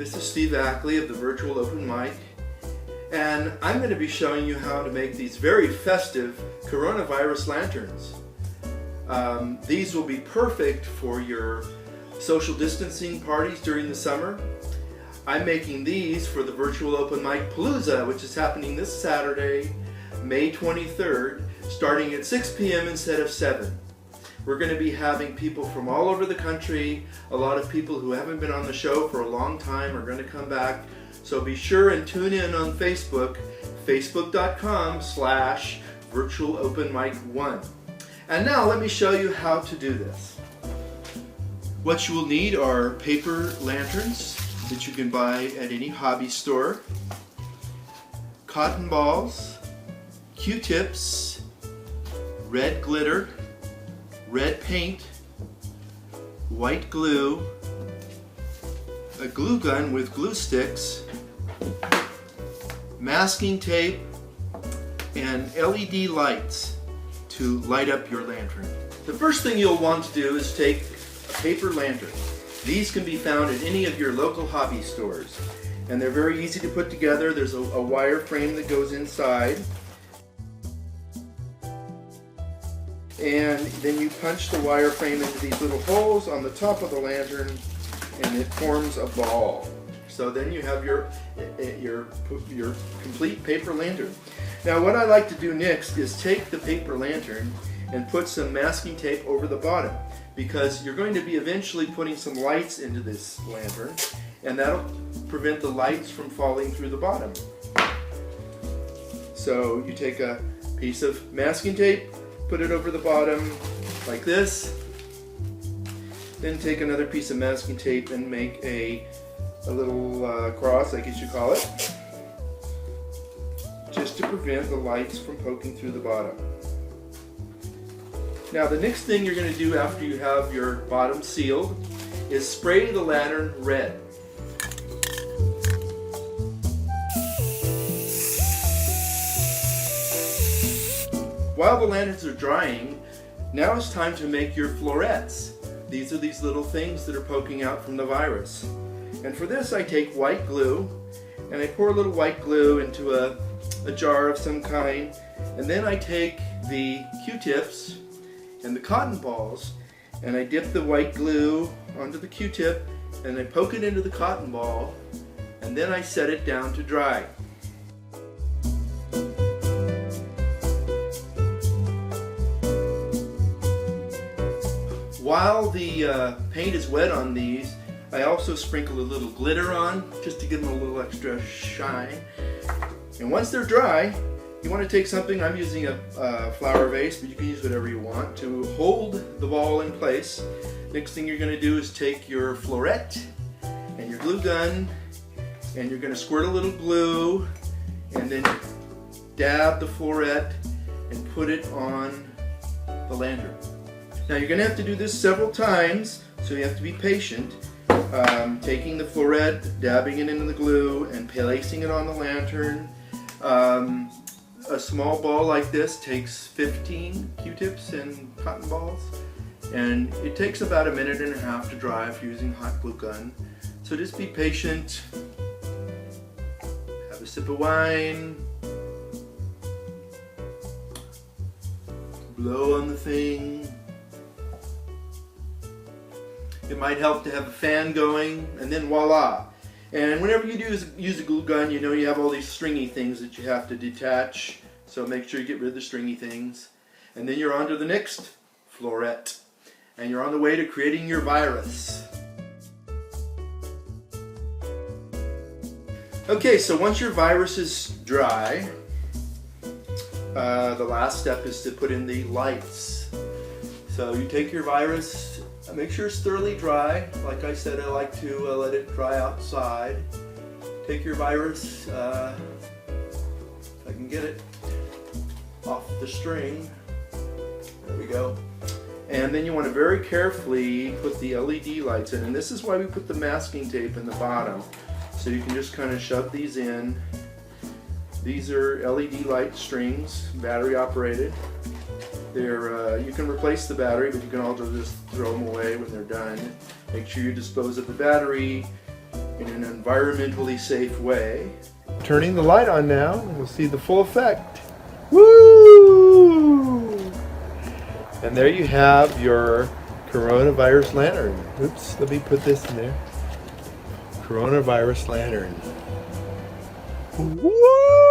This is Steve Ackley of the Virtual Open Mic, and I'm going to be showing you how to make these very festive coronavirus lanterns. These will be perfect for your social distancing parties during the summer. I'm making these for the Virtual Open Mic Palooza, which is happening this Saturday, May 23rd, starting at 6 p.m. instead of 7. We're going to be having people from all over the country. A lot of people who haven't been on the show for a long time are going to come back. So be sure and tune in on Facebook, facebook.com/virtualopenmic1. And now let me show you how to do this. What you will need are paper lanterns that you can buy at any hobby store, cotton balls, Q-tips, red glitter, red paint, white glue, a glue gun with glue sticks, masking tape, and LED lights to light up your lantern. The first thing you'll want to do is take a paper lantern. These can be found at any of your local hobby stores, and they're very easy to put together. There's a wire frame that goes inside, and then you punch the wire frame into these little holes on the top of the lantern, and it forms a ball. So then you have your complete paper lantern. Now what I like to do next is take the paper lantern and put some masking tape over the bottom, because you're going to be eventually putting some lights into this lantern, and that'll prevent the lights from falling through the bottom. So you take a piece of masking tape, put it over the bottom like this, then take another piece of masking tape and make a little cross, I guess you call it, just to prevent the lights from poking through the bottom. Now the next thing you're going to do after you have your bottom sealed is spray the lantern red. While the lanterns are drying, now it's time to make your florets. These are these little things that are poking out from the virus. And for this I take white glue, and I pour a little white glue into a jar of some kind, and then I take the Q-tips and the cotton balls, and I dip the white glue onto the Q-tip, and I poke it into the cotton ball, and then I set it down to dry. While the paint is wet on these, I also sprinkle a little glitter on, just to give them a little extra shine. And once they're dry, you want to take something, I'm using a flower vase, but you can use whatever you want, to hold the ball in place. Next thing you're going to do is take your floret and your glue gun, and you're going to squirt a little glue, and then dab the floret and put it on the lantern. Now you're going to have to do this several times, so you have to be patient. Taking the floret, dabbing it into the glue, and placing it on the lantern. A small ball like this takes 15 Q-tips and cotton balls, and it takes about 1.5 minutes to dry if you're using hot glue gun. So just be patient, have a sip of wine, blow on the thing. It might help to have a fan going, and then voila. And whenever you use a glue gun, you know you have all these stringy things that you have to detach, so make sure you get rid of the stringy things. And then you're on to the next floret, and you're on the way to creating your virus. Okay, so once your virus is dry, the last step is to put in the lights. So you take your virus, make sure it's thoroughly dry. Like I said, I like to let it dry outside. Take your virus, if I can get it off the string. There we go. And then you want to very carefully put the LED lights in. And this is why we put the masking tape in the bottom. So you can just kind of shove these in. These are LED light strings, battery operated. They're, you can replace the battery, but you can also just throw them away when they're done. Make sure you dispose of the battery. in an environmentally safe way. Turning the light on now, and we'll see the full effect. Woo! And there you have your coronavirus lantern. Oops, let me put this in there. Coronavirus lantern. Woo!